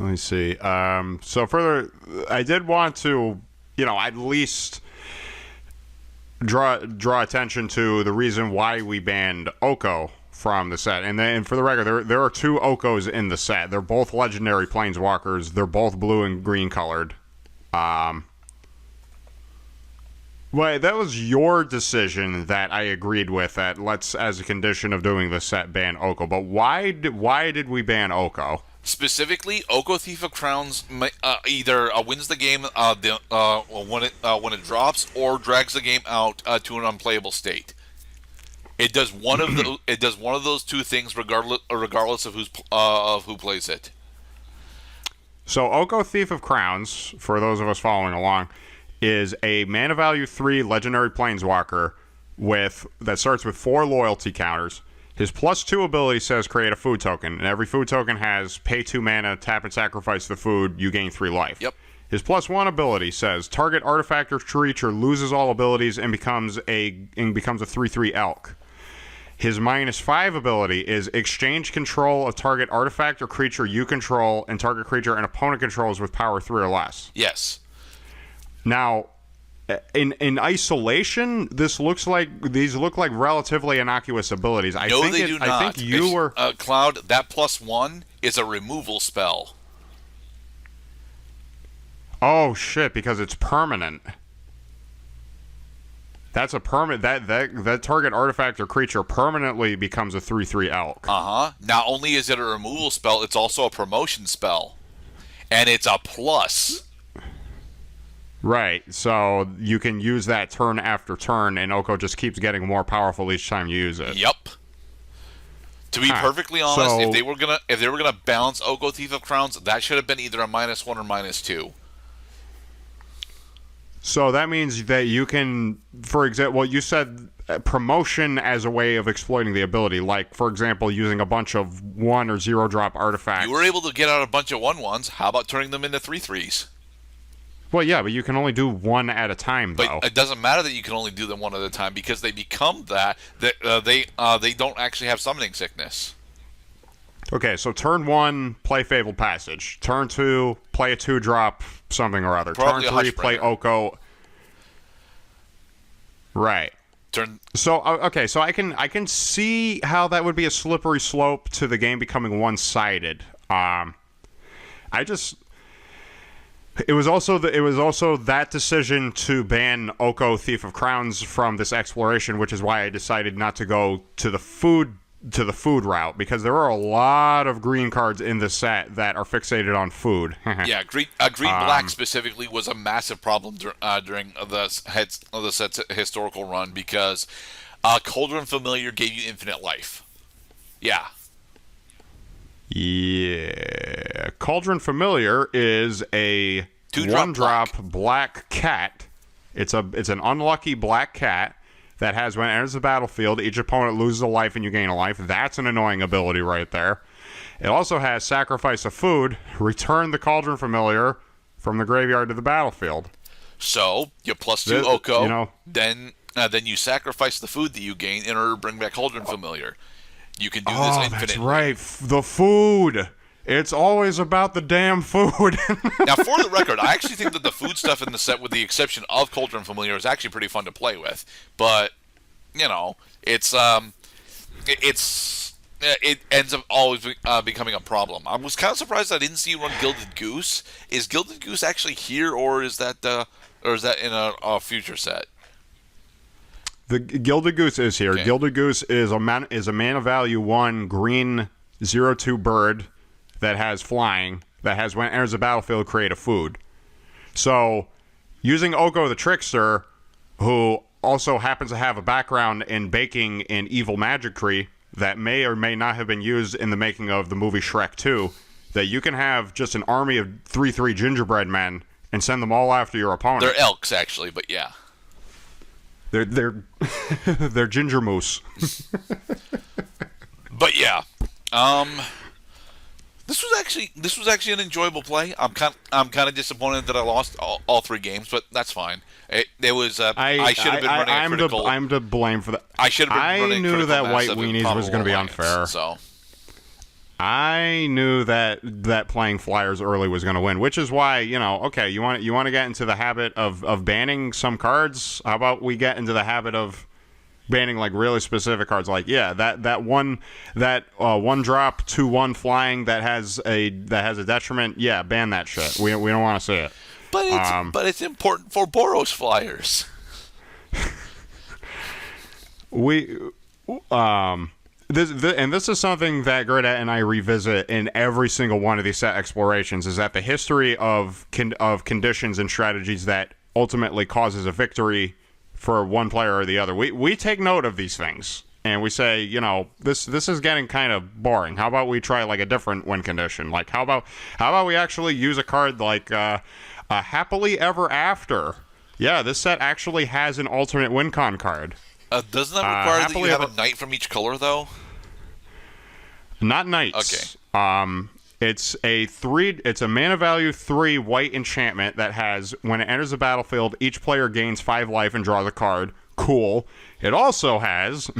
Let me see. So further, I did want to, at least draw attention to the reason why we banned Oko from the set. And then, for the record, there are two Okos in the set. They're both legendary planeswalkers. They're both blue and green colored. Well, that was your decision that I agreed with. That let's, as a condition of doing the set, ban Oko. But why did we ban Oko? Specifically, Oko Thief of Crowns either wins the game when it drops, or drags the game out to an unplayable state. It does one of those two things, regardless of who plays it. So Oko Thief of Crowns, for those of us following along, is a mana value 3 legendary planeswalker that starts with 4 loyalty counters. His +2 ability says create a food token, and every food token has pay 2 mana, tap and sacrifice the food, you gain 3 life. Yep. His +1 ability says target artifact or creature loses all abilities and becomes a 3/3 elk. His -5 ability is exchange control of target artifact or creature you control and target creature an opponent controls with power 3 or less. Yes. Now, in isolation, these look like relatively innocuous abilities. They do not. I think you were Cloud. That +1 is a removal spell. Oh shit! Because it's permanent. That's a permanent. That target artifact or creature permanently becomes a 3/3 elk. Not only is it a removal spell, it's also a promotion spell, and it's a plus. Right, so you can use that turn after turn, and Oko just keeps getting more powerful each time you use it. Yep. To be perfectly honest, if they were gonna balance Oko Thief of Crowns, that should have been either a -1 or -2. So that means that you can, for example, you said promotion as a way of exploiting the ability, like, for example, using a bunch of 1 or 0 drop artifacts. You were able to get out a bunch of 1/1s. How about turning them into 3/3s? Well, yeah, but you can only do one at a time, though. But it doesn't matter that you can only do them one at a time, because they become they don't actually have summoning sickness. Okay, so turn 1, play Fabled Passage. Turn 2, play a 2-drop something or other. Probably Turn 3, play Oko. Right. So okay, so I can see how that would be a slippery slope to the game becoming one-sided. It was also that decision to ban Oko Thief of Crowns from this exploration, which is why I decided not to go to the food route, because there are a lot of green cards in the set that are fixated on food. Yeah, green black specifically was a massive problem during the set's historical run, because Cauldron Familiar gave you infinite life. Yeah. Yeah. Cauldron Familiar is a 2-drop 1-drop black cat. It's an unlucky black cat that has, when it enters the battlefield, each opponent loses a life and you gain a life. That's an annoying ability right there. It also has sacrifice of food, return the Cauldron Familiar from the graveyard to the battlefield. So you +2 Oko, then you sacrifice the food that you gain in order to bring back Cauldron Familiar. You can do this infinitely. That's right. The food. It's always about the damn food. Now, for the record, I actually think that the food stuff in the set, with the exception of Cauldron Familiar, is actually pretty fun to play with. But it ends up always becoming a problem. I was kind of surprised I didn't see you run Gilded Goose. Is Gilded Goose actually here, or is that in a future set? The Gilded Goose is here. Okay. Gilded Goose is a mana value 1 green 0/2 bird that has flying, that has, when it enters the battlefield, create a food. So using Oko the Trickster, who also happens to have a background in baking in evil magicry that may or may not have been used in the making of the movie Shrek 2, that you can have just an army of 3/3 gingerbread men and send them all after your opponent. They're elks, actually, but yeah. They're they're ginger moose. But yeah, this was actually an enjoyable play. I'm kind of disappointed that I lost all 3 games, but that's fine. It was I should have been running a critical. I'm to blame for that. I should have been running. I knew that White Weenies was going to be unfair. So I knew that playing flyers early was going to win, which is why, okay, you want to get into the habit of banning some cards. How about we get into the habit of banning like really specific cards, like that one drop 2/1 flying that has a detriment. Yeah, ban that shit. We don't want to see it. But it's important for Boros flyers. This is something that Gerdat and I revisit in every single one of these set explorations, is that the history of conditions and strategies that ultimately causes a victory for one player or the other. We take note of these things, and we say, this is getting kind of boring. How about we try like a different win condition? Like how about we actually use a card like a Happily Ever After? Yeah, this set actually has an alternate win con card. Doesn't that require that you have a knight from each color, though? Not knights. Okay. It's a mana value 3 white enchantment that has, when it enters the battlefield, each player gains 5 life and draws a card. Cool. It also has,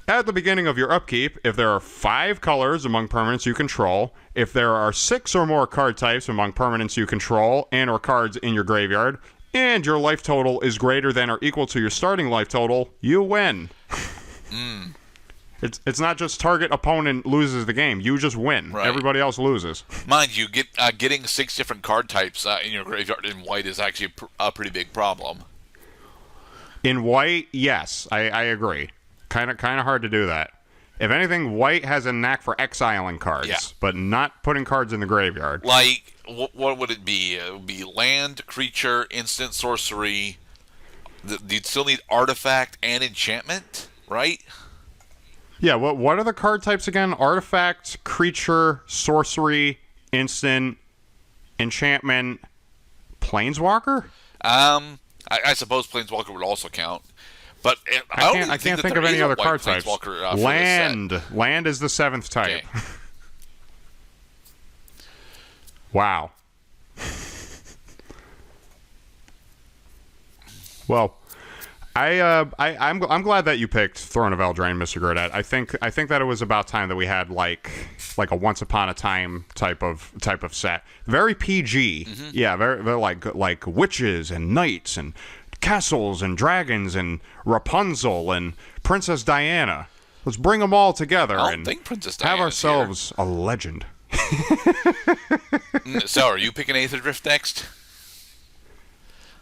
at the beginning of your upkeep, if there are 5 colors among permanents you control, if there are 6 or more card types among permanents you control and or cards in your graveyard, and your life total is greater than or equal to your starting life total, you win. It's not just target opponent loses the game. You just win. Right. Everybody else loses. Mind you, getting 6 different card types in your graveyard in white is actually a pretty big problem. In white, yes, I agree. Kind of hard to do that. If anything, white has a knack for exiling cards, but not putting cards in the graveyard. Like, what would it be? It would be land, creature, instant, sorcery. You'd still need artifact and enchantment, right? Yeah, what are the card types again? Artifact, creature, sorcery, instant, enchantment, planeswalker? I suppose planeswalker would also count. But I can't think of any other card types. Land is the 7th type. Okay. Wow. Well, I'm glad that you picked Throne of Eldraine, Mr. Gerdat. I think that it was about time that we had like a Once Upon a Time type of set. Very PG. Mm-hmm. Yeah, very like witches and knights and castles and dragons and Rapunzel and Princess Diana. Let's bring them all together and have ourselves a legend. So, are you picking Aether Drift next?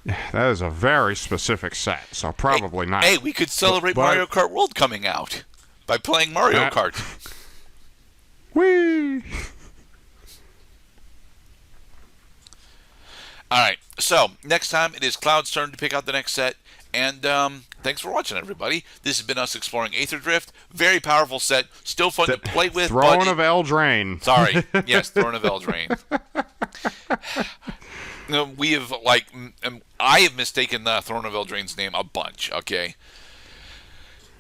That is a very specific set, so probably not. Hey, we could celebrate Mario Kart World coming out by playing Mario Kart. Whee! All right, so next time it is Cloud's turn to pick out the next set, and thanks for watching, everybody. This has been us exploring Aether Drift. Very powerful set, still fun to play with. Throne of Eldraine. Sorry, yes, Throne of Eldraine. We have, I have mistaken the Throne of Eldraine's name a bunch, okay?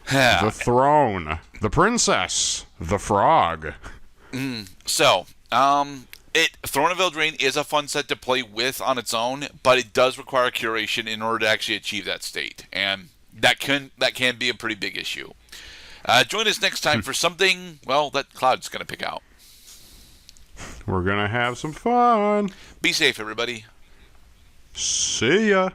The throne, the princess, the frog. So, Throne of Eldraine is a fun set to play with on its own, but it does require curation in order to actually achieve that state, and that can be a pretty big issue. Join us next time for something, that Cloud's going to pick out. We're going to have some fun. Be safe, everybody. See ya.